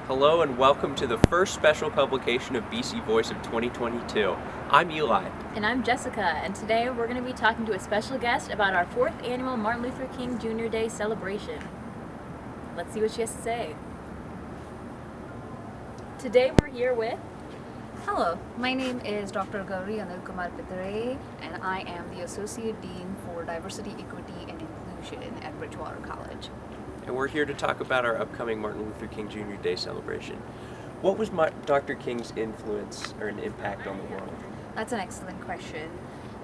Hello and welcome to the first special publication of BC Voice of 2022. I'm Eli. And I'm Jessica, and today we're going to be talking to a special guest about our 4th annual Martin Luther King Jr. Day celebration. Let's see what she has to say. Today we're here with... Hello, my name is Dr. Gauri Pitale, and I am the Associate Dean for Diversity, Equity, and Inclusion at Bridgewater College. And we're here to talk about our upcoming Martin Luther King Jr. Day celebration. What was Dr. King's influence or an impact on the world? That's an excellent question.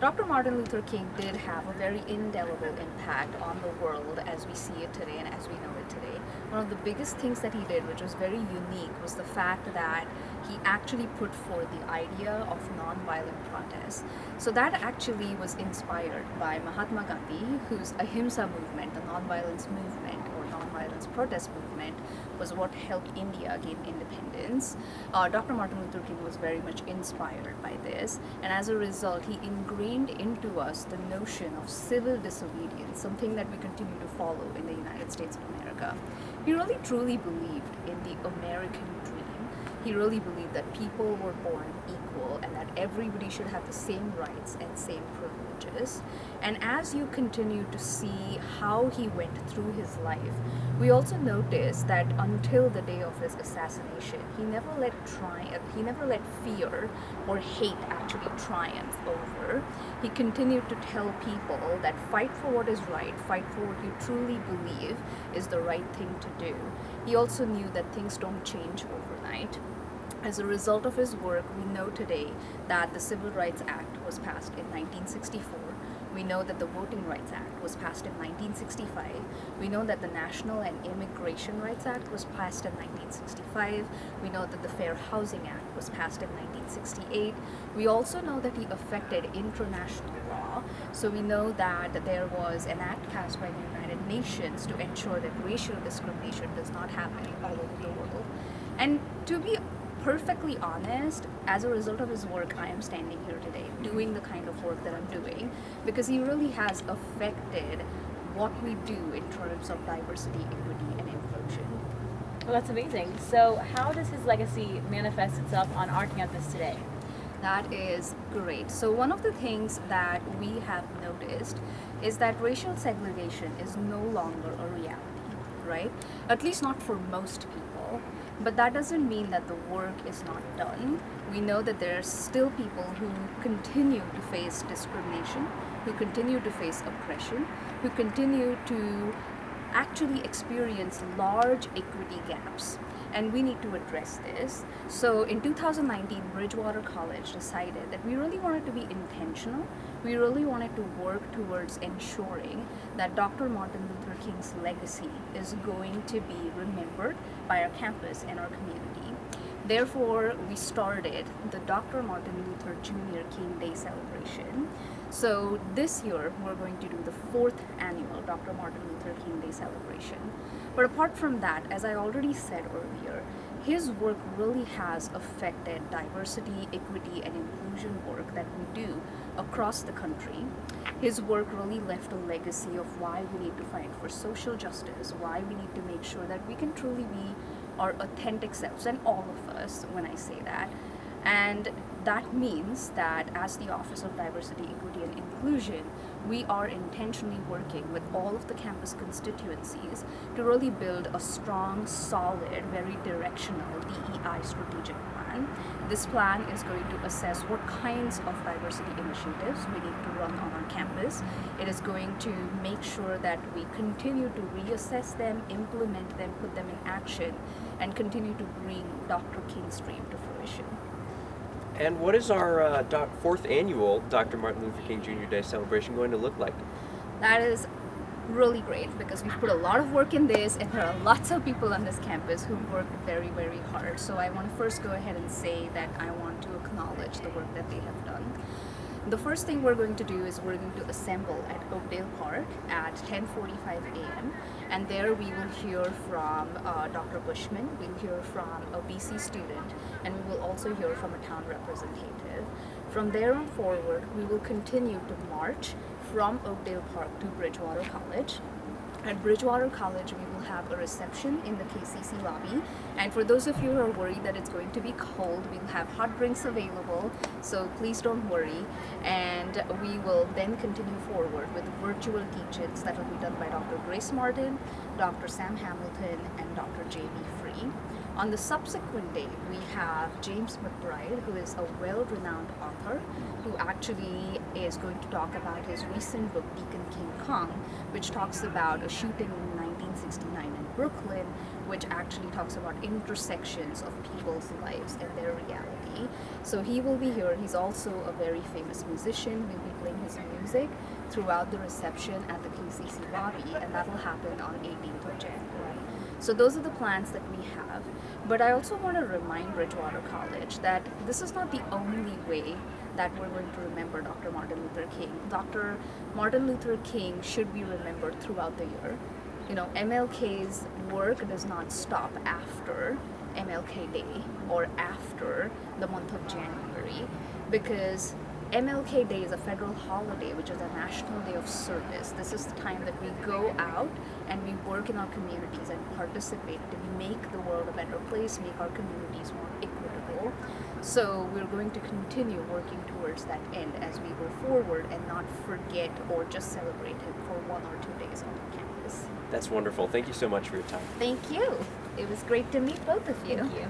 Dr. Martin Luther King did have a very indelible impact on the world as we see it today and as we know it today. One of the biggest things that he did, which was very unique, was the fact that he actually put forth the idea of nonviolent protest. So that actually was inspired by Mahatma Gandhi, whose Ahimsa movement, the nonviolence movement or nonviolence protest movement, was what helped India gain independence. Dr. Martin Luther King was very much inspired by this, and as a result, he ingrained into us the notion of civil disobedience, something that we continue to follow in the United States of America. He really truly believed in the American dream. He really believed that people were born equal and that everybody should have the same rights and same privileges. And as you continue to see how he went through his life, we also notice that until the day of his assassination, he never let fear or hate actually triumph over. He continued to tell people that fight for what is right, fight for what you truly believe is the right thing to do. He also knew that things don't change overnight. As a result of his work, we know today that the Civil Rights Act was passed in 1964. We know that the Voting Rights Act was passed in 1965. We know that the National and Immigration Rights Act was passed in 1965. We know that the Fair Housing Act was passed in 1968. We also know that he affected international law. So we know that there was an act passed by the United Nations to ensure that racial discrimination does not happen all over the world. And to be perfectly honest, as a result of his work, I am standing here today doing the kind of work that I'm doing because he really has affected what we do in terms of diversity, equity, and inclusion. Well, that's amazing. So how does his legacy manifest itself on our campus today? That is great. So one of the things that we have noticed is that racial segregation is no longer a reality, right? At least not for most people. But that doesn't mean that the work is not done. We know that there are still people who continue to face discrimination, who continue to face oppression, who continue to actually experience large equity gaps. And we need to address this. So in 2019, Bridgewater College decided that we really wanted to be intentional. We really wanted to work towards ensuring that Dr. Martin Luther King's legacy is going to be remembered by our campus and our community. Therefore, we started the Dr. Martin Luther Jr. King Day celebration. So this year, we're going to do the 4th annual Dr. Martin Luther King Day celebration. But apart from that, as I already said earlier, his work really has affected diversity, equity, and inclusion work that we do across the country. His work really left a legacy of why we need to fight for social justice, why we need to make sure that we can truly be our authentic selves, and all of us when I say that. And that means that as the Office of Diversity, Equity, and Inclusion, we are intentionally working with all of the campus constituencies to really build a strong, solid, very directional DEI strategic plan. This plan is going to assess what kinds of diversity initiatives we need to run on our campus. It is going to make sure that we continue to reassess them, implement them, put them in action, and continue to bring Dr. King's dream to fruition. And what is our 4th annual Dr. Martin Luther King Jr. Day celebration going to look like? That is really great because we've put a lot of work in this and there are lots of people on this campus who work very, very hard. So I want to first go ahead and say that I want to acknowledge the work that they have done. The first thing we're going to do is we're going to assemble at Oakdale Park at 10:45 a.m. and there we will hear from Dr. Bushman, we'll hear from a BC student, and we will also hear from a town representative. From there on forward, we will continue to march from Oakdale Park to Bridgewater College. At Bridgewater College, we will have a reception in the KCC lobby. And for those of you who are worried that it's going to be cold, we'll have hot drinks available, so please don't worry. And we will then continue forward with virtual teach-ins that will be done by Dr. Grace Martin, Dr. Sam Hamilton, and Dr. J.B. Free. On the subsequent day, we have James McBride, who is a well-renowned author, who actually is going to talk about his recent book, Deacon King Kong, which talks about a shooting in 1969 in Brooklyn, which actually talks about intersections of people's lives and their reality. So he will be here. He's also a very famous musician. We'll be playing his music throughout the reception at the KCC lobby, and that will happen on 18th of January. So those are the plans that we have. But I also want to remind Bridgewater College that this is not the only way that we're going to remember Dr. Martin Luther King. Dr. Martin Luther King should be remembered throughout the year. You know, MLK's work does not stop after MLK Day or after the month of January, because MLK Day is a federal holiday, which is a national day of service. This is the time that we go out and we work in our communities and participate to make the world a better place, make our communities more equitable. So we're going to continue working towards that end as we go forward and not forget or just celebrate him for 1 or 2 days on campus. That's wonderful. Thank you so much for your time. Thank you. It was great to meet both of you. Thank you.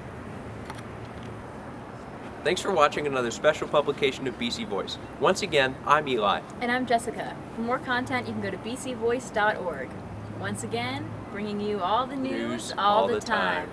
Thanks for watching another special publication of BC Voice. Once again, I'm Eli. And I'm Jessica. For more content, you can go to bcvoice.org. Once again, bringing you all the news all the time.